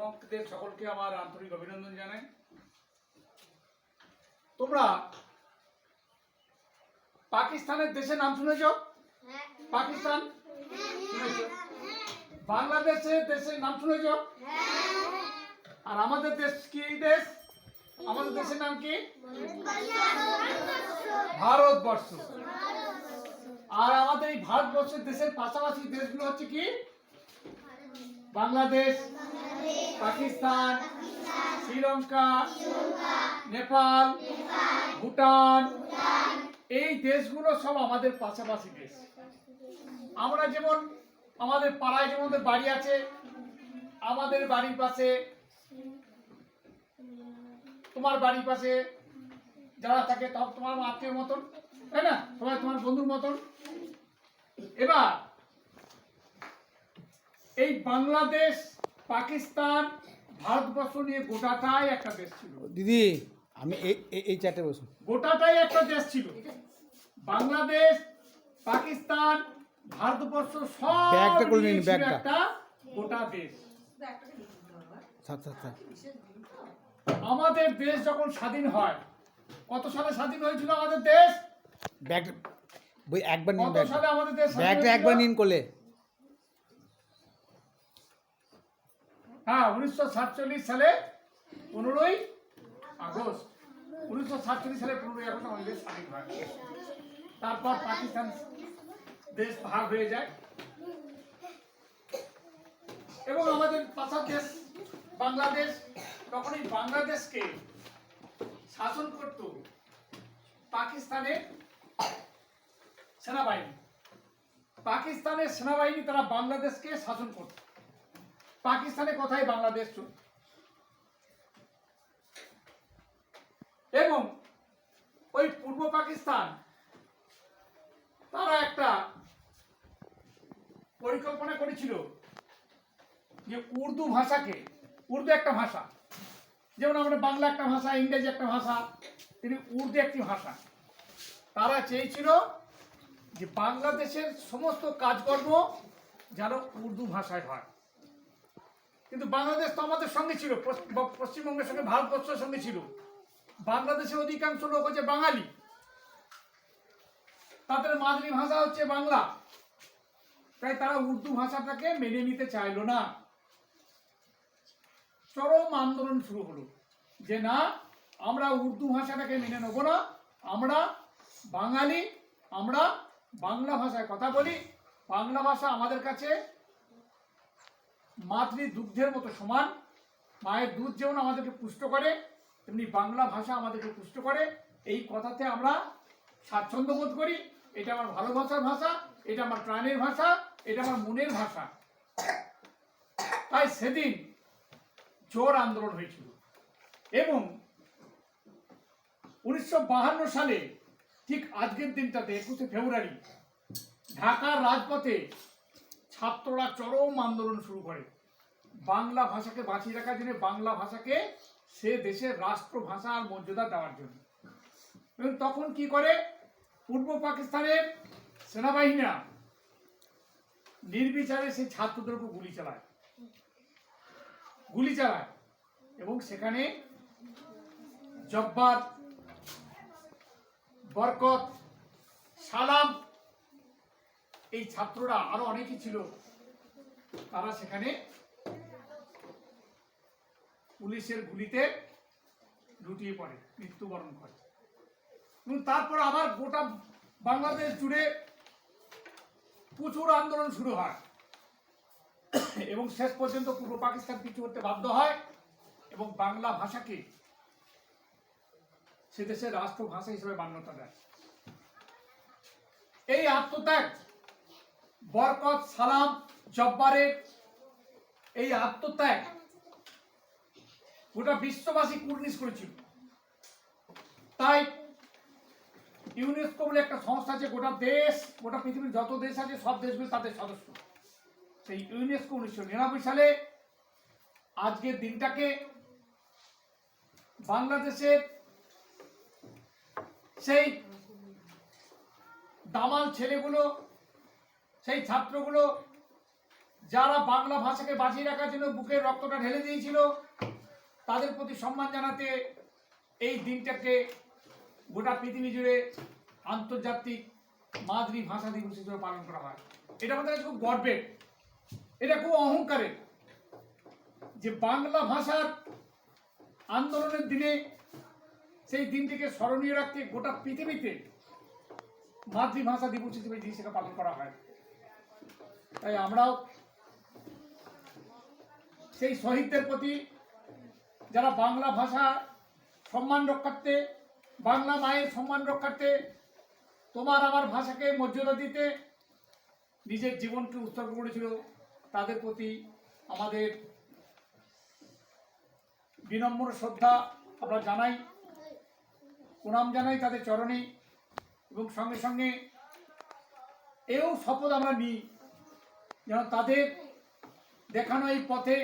তোমাদের সকলকে আমার আন্তরিক অভিনন্দন জানাই। তোমরা পাকিস্তানের দেশের নাম শুনেছ? পাকিস্তান শুনেছ? বাংলাদেশের দেশের নাম শুনেছ? আর আমাদের দেশ কি দেশ? আমাদের দেশের নাম কি? ভারতবর্ষ। আর আমাদের এই ভারতবর্ষের দেশের পাশাপাশি দেশগুলো হচ্ছে কি? বাংলাদেশ, পাকিস্তান, শ্রীলঙ্কা, নেপাল, ভুটান, এই দেশগুলো সব আমাদের পাশাপাশি দেশ। আমরা যেমন আমাদের পাড়ায় যেমন বাড়ি আছে, আমাদের বাড়ির পাশে, তোমার বাড়ির পাশে যারা থাকে সব তোমার আত্মীয় মতন, তাই না? সবাই তোমার বন্ধুর মতন। এবার এই বাংলাদেশ, পাকিস্তান, ভারতবর্ষ নিয়ে গোটাটাই একটা দেশ ছিল। দিদি আমি এই চারটে বসুন। গোটাটাই একটা দেশ ছিল। বাংলাদেশ, পাকিস্তান, ভারতবর্ষ সব একটা গোটা দেশ। আমাদের দেশ যখন স্বাধীন হয়, কত সালে স্বাধীন হয়েছিল আমাদের দেশ? একবার নিন, কত সালে আমাদের দেশ ব্যাগটা একবার নিন কোলে। হ্যাঁ, 1947 সালে 15ই আগস্ট। 1947 সালে 15ই আগস্ট আমাদের দেশ স্বাধীন হয়। তারপর পাকিস্তান দেশ ভাগ হয়ে যায় এবং আমাদের পাশের দেশ বাংলাদেশ, তখন এই বাংলাদেশকে শাসন করত পাকিস্তানের সেনাবাহিনী। পাকিস্তানের সেনাবাহিনী তারা বাংলাদেশকে শাসন করত। পাকিস্তানের কথাই বাংলাদেশ চলত। এবং ওই পূর্ব পাকিস্তান তারা একটা পরিকল্পনা করেছিল যে উর্দু ভাষাকে, উর্দু একটা ভাষা, যেমন আমরা বাংলা একটা ভাষা, ইংরেজি একটা ভাষা, তিনি উর্দু একটি ভাষা। তারা চেয়েছিল যে বাংলাদেশের সমস্ত কাজকর্ম যেন উর্দু ভাষায় হয়। কিন্তু বাংলাদেশ তো আমাদের সঙ্গে ছিল, পশ্চিমবঙ্গের সঙ্গে ভারতবর্ষের সঙ্গে ছিল। বাংলাদেশের অধিকাংশ লোক হচ্ছে বাঙালি, তাদের মাতৃভাষা হচ্ছে বাংলা, তাই তারা উর্দু ভাষাটাকে মেনে নিতে চাইল না। চরম আন্দোলন শুরু হলো যে না, আমরা উর্দু ভাষাটাকে মেনে নেব না, আমরা বাঙালি, আমরা বাংলা ভাষায় কথা বলি। বাংলা ভাষা আমাদের কাছে মাতৃ দুগ্ধের মতো সমান। মায়ের দুধ যেমন আমাদেরকে পুষ্ট করে, তেমনি বাংলা ভাষা আমাদেরকে পুষ্ট করে। এই কথাতে আমরা স্বাচ্ছন্দ্য বোধ করি। এটা আমার ভালোবাসার ভাষা, এটা আমার প্রাণের ভাষা, এটা আমার মনের ভাষা। তাই সেদিন জোর আন্দোলন হয়েছিল এবং 1952 সালে ঠিক আজকের দিনটাতে 21শে ফেব্রুয়ারি ঢাকার রাজপথে ছাত্ররা চরম আন্দোলন শুরু করে বাংলা ভাষাকে বাঁচিয়ে রাখার জন্য, বাংলা ভাষাকে সে দেশের রাষ্ট্রভাষার মর্যাদা দেওয়ার জন্য। এবং তখন কি করে পূর্ব পাকিস্তানের সেনাবাহিনীরা নির্বিচারে সেই ছাত্রদের উপর গুলি চালায় এবং সেখানে জব্বার, বরকত, সালাম, এই ছাত্ররা আরো অনেকেই ছিল, তারা সেখানে পুলিশের গুলিতে লুটিয়ে পড়ে, মৃত্যুবরণ করে। এবং তারপর আবার গোটা বাংলাদেশ জুড়ে প্রচুর আন্দোলন শুরু হয় এবং শেষ পর্যন্ত পূর্ব পাকিস্তান পিছু হতে বাধ্য হয় এবং বাংলা ভাষাকে সে দেশের রাষ্ট্রভাষা হিসেবে মান্যতা দেয়। এই আত্মত্যাগ, বরকত, সালাম, জব্বারের এই আত্মত্যাগ গোটা বিশ্ববাসী কুর্নিশ করেছিল। তাই ইউনেস্কো বলে একটা সংস্থা আছে, গোটা দেশ, গোটা পৃথিবীর যত দেশ আছে সব দেশগুলো তাদের সদস্য। সেই ইউনেস্কো 1999 সালে আজকের দিনটাকে বাংলাদেশের সেই দামাল ছেলেগুলো, সেই ছাত্রগুলো যারা বাংলা ভাষাকে বাঁচিয়ে রাখার জন্য বুকের রক্তটা ঢেলে দিয়েছিল, তাদের প্রতি সম্মান জানাতে এই দিনটাকে গোটা পৃথিবী জুড়ে আন্তর্জাতিক মাতৃভাষা দিবস হিসেবে পালন করা হয়। এটা আমাদের কাছে খুব গর্বের, এটা খুব অহংকারের যে বাংলা ভাষার আন্দোলনের দিনে সেই দিনটিকে স্মরণীয় রাখতে গোটা পৃথিবীতে মাতৃভাষা দিবস হিসেবে এই জিনিসটাকে পালন করা হয়। তাই আমরাও সেই শহীদদের প্রতি, যারা বাংলা ভাষা সম্মান রক্ষার্থে, বাংলা মায়ের সম্মান রক্ষার্থে, তোমার আমার ভাষাকে মর্যাদা দিতে নিজের জীবনকে উৎসর্গ করেছিল, তাদের প্রতি আমাদের বিনম্র শ্রদ্ধা আমরা জানাই, প্রণাম জানাই তাদের চরণে। এবং সঙ্গে সঙ্গে এও শপথ আমরা নিই যেন তাদের দেখানো এই পথে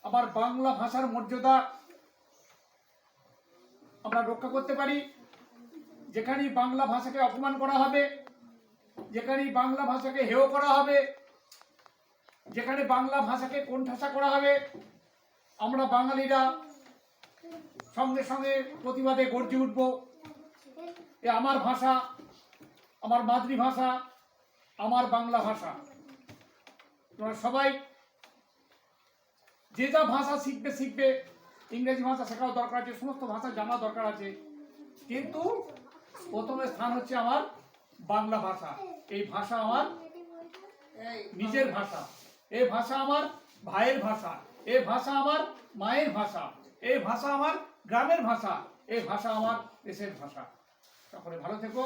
আবার বাংলা ভাষার মর্যাদা আমরা রক্ষা করতে পারি। যেখানেই বাংলা ভাষাকে অপমান করা হবে, যেখানেই বাংলা ভাষাকে হেয় করা হবে, যেখানে বাংলা ভাষাকে কোণঠাসা করা হবে, আমরা বাঙালিরা সঙ্গে সঙ্গে প্রতিবাদে গর্জে উঠব। এ আমার ভাষা, আমার মাতৃভাষা, আমার বাংলা ভাষা। তোমরা সবাই যে যা ভাষা শিখবে, ইংরেজি ভাষা শেখাও দরকার আছে, সমস্ত ভাষা জানা দরকার আছে, কিন্তু প্রথমে স্থান হচ্ছে আমার বাংলা ভাষা। এই ভাষা আমার নিজের ভাষা, এই ভাষা আমার ভাইয়ের ভাষা, এই ভাষা আমার মায়ের ভাষা, এই ভাষা আমার গ্রামের ভাষা, এই ভাষা আমার দেশের ভাষা। সকলে ভালো থেকো।